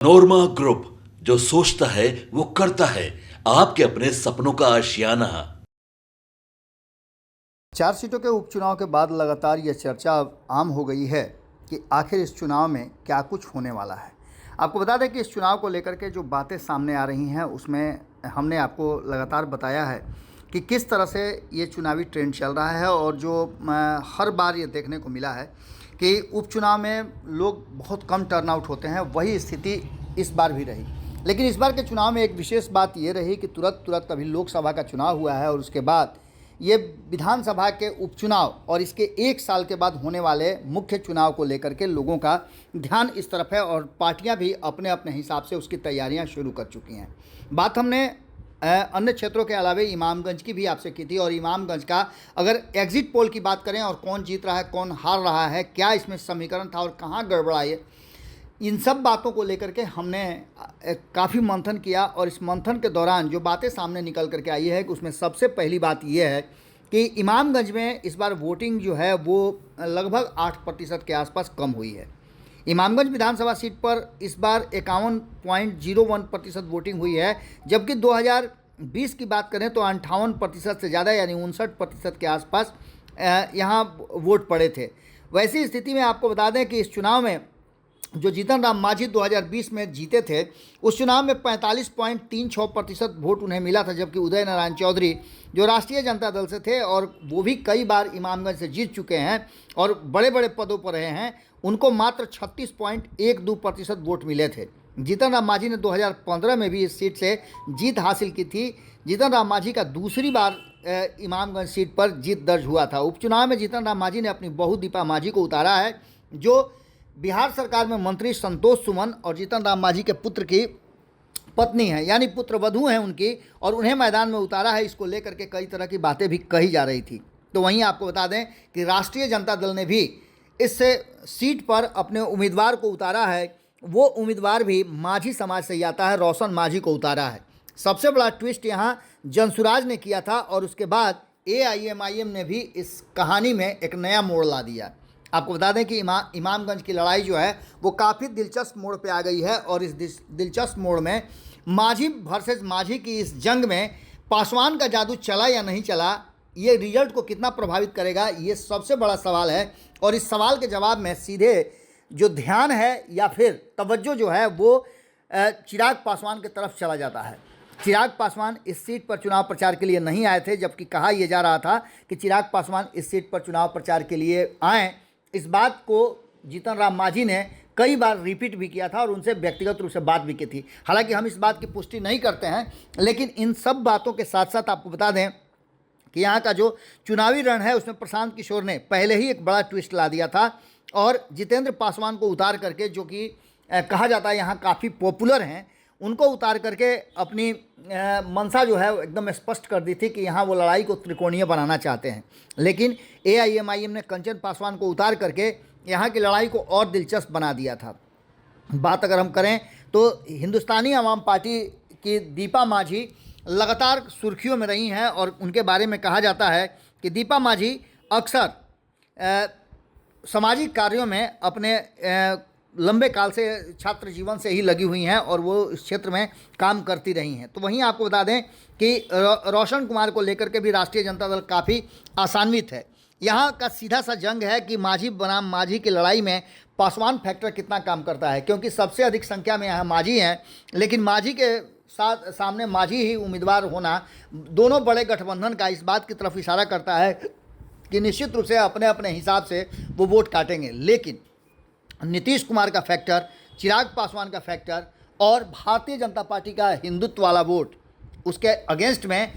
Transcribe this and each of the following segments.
नोरमा group, जो सोचता है वो करता है। आपके अपने सपनों का आशियाना। 4 सीटों के उपचुनाव के बाद लगातार यह चर्चा अब आम हो गई है कि आखिर इस चुनाव में क्या कुछ होने वाला है। आपको बता दें कि इस चुनाव को लेकर के जो बातें सामने आ रही हैं उसमें हमने आपको लगातार बताया है कि किस तरह से ये चुनावी ट्रेंड चल रहा है और जो हर बार ये देखने को मिला है कि उपचुनाव में लोग बहुत कम टर्नआउट होते हैं, वही स्थिति इस बार भी रही। लेकिन इस बार के चुनाव में एक विशेष बात ये रही कि तुरंत अभी लोकसभा का चुनाव हुआ है और उसके बाद ये विधानसभा के उपचुनाव और इसके 1 साल के बाद होने वाले मुख्य चुनाव को लेकर के लोगों का ध्यान इस तरफ है और पार्टियां भी अपने अपने हिसाब से उसकी तैयारियां शुरू कर चुकी हैं। बात हमने अन्य क्षेत्रों के अलावा इमामगंज की भी आपसे की थी और इमामगंज का अगर एग्जिट पोल की बात करें और कौन जीत रहा है कौन हार रहा है, क्या इसमें समीकरण था और कहाँ गड़बड़ा है, इन सब बातों को लेकर के हमने काफ़ी मंथन किया और इस मंथन के दौरान जो बातें सामने निकल करके आई है कि उसमें सबसे पहली बात यह है कि इमामगंज में इस बार वोटिंग जो है वो लगभग 8% के आसपास कम हुई है। इमामगंज विधानसभा सीट पर इस बार 51.01% वोटिंग हुई है, जबकि 2020 की बात करें तो 58% से ज़्यादा यानी 59% के आसपास यहाँ वोट पड़े थे। वैसी स्थिति में आपको बता दें कि इस चुनाव में जो जीतन राम मांझी 2020 में जीते थे, उस चुनाव में 45.36% वोट उन्हें मिला था, जबकि उदय नारायण चौधरी जो राष्ट्रीय जनता दल से थे और वो भी कई बार इमामगंज से जीत चुके हैं और बड़े बड़े पदों पर रहे हैं, उनको मात्र 36.12% वोट मिले थे। जीतन राम मांझी ने 2015 में भी इस सीट से जीत हासिल की थी। जीतन राम मांझी का दूसरी बार इमामगंज सीट पर जीत दर्ज हुआ था। उपचुनाव में जीतन राम मांझी ने अपनी बहू दीपा मांझी को उतारा है, जो बिहार सरकार में मंत्री संतोष सुमन और जीतन राम मांझी के पुत्र की पत्नी है, यानी पुत्रवधू हैं उनकी, और उन्हें मैदान में उतारा है। इसको लेकर के कई तरह की बातें भी कही जा रही थी। तो वहीं आपको बता दें कि राष्ट्रीय जनता दल ने भी इस सीट पर अपने उम्मीदवार को उतारा है। वो उम्मीदवार भी मांझी समाज से ही आता है, रोशन मांझी को उतारा है। सबसे बड़ा ट्विस्ट यहाँ जनसुराज ने किया था और उसके बाद AIMIM ने भी इस कहानी में एक नया मोड़ ला दिया। आपको बता दें कि इमामगंज की लड़ाई जो है वो काफ़ी दिलचस्प मोड़ पे आ गई है और इस दिलचस्प मोड़ में मांझी वर्सेस मांझी की इस जंग में पासवान का जादू चला या नहीं चला, ये रिजल्ट को कितना प्रभावित करेगा, ये सबसे बड़ा सवाल है। और इस सवाल के जवाब में सीधे जो ध्यान है या फिर तवज्जो जो है वो चिराग पासवान की तरफ चला जाता है। चिराग पासवान इस सीट पर चुनाव प्रचार के लिए नहीं आए थे, जबकि कहा यह जा रहा था कि चिराग पासवान इस सीट पर चुनाव प्रचार के लिए आएँ। इस बात को जीतन राम मांझी ने कई बार रिपीट भी किया था और उनसे व्यक्तिगत रूप से बात भी की थी। हालांकि हम इस बात की पुष्टि नहीं करते हैं, लेकिन इन सब बातों के साथ साथ आपको बता दें कि यहाँ का जो चुनावी रण है उसमें प्रशांत किशोर ने पहले ही एक बड़ा ट्विस्ट ला दिया था और जितेंद्र पासवान को उतार करके, जो कि कहा जाता है यहाँ काफ़ी पॉपुलर हैं, उनको उतार करके अपनी मंशा जो है एकदम स्पष्ट कर दी थी कि यहाँ वो लड़ाई को त्रिकोणीय बनाना चाहते हैं। लेकिन AIMIM ने कंचन पासवान को उतार करके यहाँ की लड़ाई को और दिलचस्प बना दिया था। बात अगर हम करें तो हिंदुस्तानी आवाम पार्टी की दीपा मांझी लगातार सुर्खियों में रही हैं और उनके बारे में कहा जाता है कि दीपा मांझी अक्सर सामाजिक कार्यों में अपने लंबे काल से छात्र जीवन से ही लगी हुई हैं और वो इस क्षेत्र में काम करती रही हैं। तो वहीं आपको बता दें कि रोशन कुमार को लेकर के भी राष्ट्रीय जनता दल काफ़ी आशान्वित है। यहाँ का सीधा सा जंग है कि मांझी बनाम मांझी की लड़ाई में पासवान फैक्टर कितना काम करता है, क्योंकि सबसे अधिक संख्या में यहाँ मांझी हैं, लेकिन मांझी के साथ सामने मांझी ही उम्मीदवार होना दोनों बड़े गठबंधन का इस बात की तरफ इशारा करता है कि निश्चित रूप से अपने अपने हिसाब से वो वोट काटेंगे। लेकिन नीतीश कुमार का फैक्टर, चिराग पासवान का फैक्टर और भारतीय जनता पार्टी का हिंदुत्व वाला वोट, उसके अगेंस्ट में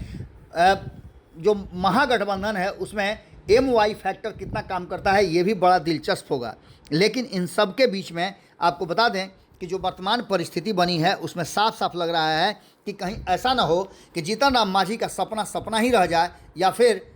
जो महागठबंधन है उसमें MY फैक्टर कितना काम करता है, ये भी बड़ा दिलचस्प होगा। लेकिन इन सब के बीच में आपको बता दें कि जो वर्तमान परिस्थिति बनी है उसमें साफ साफ लग रहा है कि कहीं ऐसा ना हो कि जीतन राम मांझी का सपना सपना ही रह जाए या फिर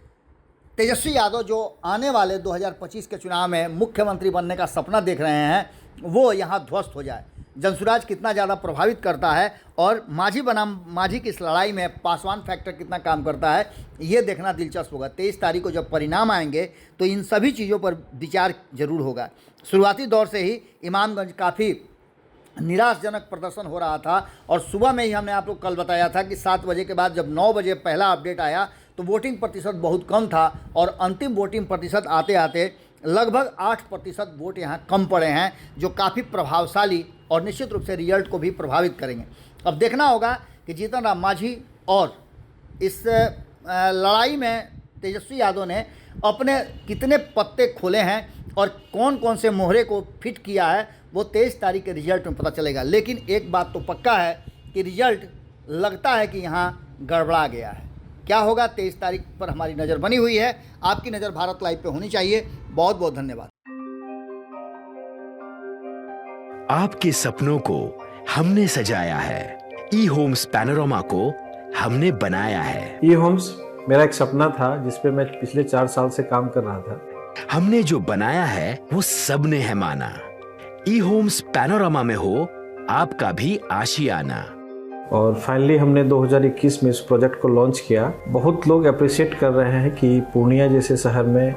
तेजस्वी यादव जो आने वाले 2025 के चुनाव में मुख्यमंत्री बनने का सपना देख रहे हैं वो यहाँ ध्वस्त हो जाए। जनसुराज कितना ज़्यादा प्रभावित करता है और मांझी बनाम मांझी की इस लड़ाई में पासवान फैक्टर कितना काम करता है, ये देखना दिलचस्प होगा। 23 तारीख को जब परिणाम आएंगे तो इन सभी चीज़ों पर विचार जरूर होगा। शुरुआती दौर से ही इमामगंज काफ़ी निराशजनक प्रदर्शन हो रहा था। और सुबह में ही हमने आप लोग कल बताया था कि 7 बजे के बाद जब 9 बजे पहला अपडेट आया तो वोटिंग प्रतिशत बहुत कम था और अंतिम वोटिंग प्रतिशत आते आते लगभग 8% वोट यहाँ कम पड़े हैं, जो काफ़ी प्रभावशाली और निश्चित रूप से रिजल्ट को भी प्रभावित करेंगे। अब देखना होगा कि जीतन राम मांझी और इस लड़ाई में तेजस्वी यादव ने अपने कितने पत्ते खोले हैं और कौन कौन से मोहरे को फिट किया है, वो 23 तारीख के रिजल्ट में पता चलेगा। लेकिन एक बात तो पक्का है कि रिजल्ट लगता है कि यहाँ गड़बड़ा गया है। क्या होगा 23 तारीख पर हमारी नज़र बनी हुई है। आपकी नज़र भारत लाइव पे होनी चाहिए। बहुत बहुत धन्यवाद। आपके सपनों को हमने सजाया है, ई होम्स पैनोरामा को हमने बनाया है। ई होम्स मेरा एक सपना था जिस पे मैं पिछले 4 साल से काम कर रहा था। हमने जो बनाया है वो सबने है माना। ई होम्स पैनोरामा में हो आपका भी आशियाना। और फाइनली हमने 2021 में इस प्रोजेक्ट को लॉन्च किया। बहुत लोग अप्रिशिएट कर रहे हैं कि पूर्णिया जैसे शहर में,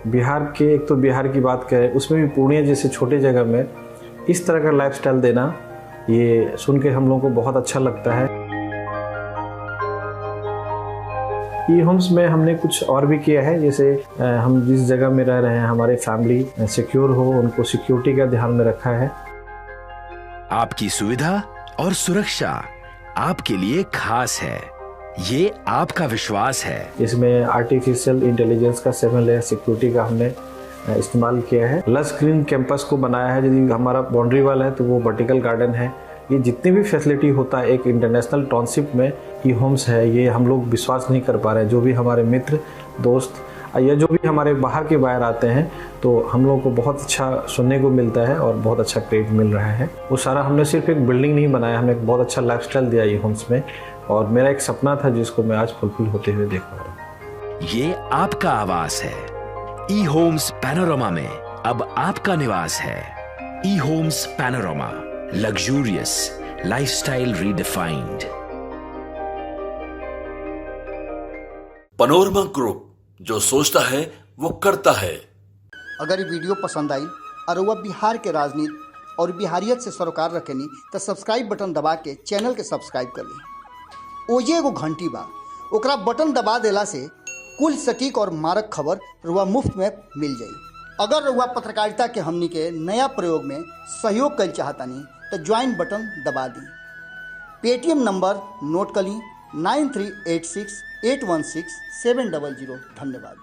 बिहार के, एक तो बिहार की बात करें उसमें भी पूर्णिया जैसे छोटे जगह में इस तरह का लाइफस्टाइल देना, ये सुन के हम लोगों को बहुत अच्छा लगता है। ई होम्स में हमने कुछ और भी किया है, जैसे हम जिस जगह में रह रहे हैं हमारे फैमिली सिक्योर हो, उनको सिक्योरिटी का ध्यान में रखा है। आपकी सुविधा और सुरक्षा आपके लिए खास है, ये आपका विश्वास है। इसमें आर्टिफिशियल इंटेलिजेंस का 7 लेयर सिक्योरिटी का हमने इस्तेमाल किया है। लस ग्रीन कैंपस को बनाया है। यदि हमारा बाउंड्री वाल है तो वो वर्टिकल गार्डन है। ये जितनी भी फैसिलिटी होता है एक इंटरनेशनल टाउनशिप में, ई होम्स है, ये हम लोग विश्वास नहीं कर पा रहे हैं। जो भी हमारे मित्र दोस्त या जो भी हमारे बाहर के बाहर आते हैं तो हम लोगों को बहुत अच्छा सुनने को मिलता है और बहुत अच्छा क्रेडिट मिल रहा है। वो सारा हमने सिर्फ एक बिल्डिंग नहीं बनाया, हमें एक बहुत अच्छा लाइफस्टाइल दिया ई होम्स में, और मेरा एक सपना था जिसको मैं आज फुलफिल होते हुए देख पा रहा हूँ। ये आपका आवास है। ई होम्स पैनोरामा में अब आपका निवास है। E homes Panorama, luxurious lifestyle redefined. Panorama group, जो सोचता है वो करता है। अगर ये वीडियो पसंद आई और वह बिहार के राजनीति और बिहारियत से सरोकार रखेनी तो सब्सक्राइब बटन दबा के चैनल के सब्सक्राइब कर ली। ओजे एगो घंटी बा, ओकरा बटन दबा देला से कुल सटीक और मारक खबर रुआ मुफ्त में मिल जाई। अगर रुआ पत्रकारिता के हमनी के नया प्रयोग में सहयोग कर चाहतानी तो ज्वाइन बटन दबा दी। पेटीएम नंबर नोट कर ली 9386 816 700। धन्यवाद।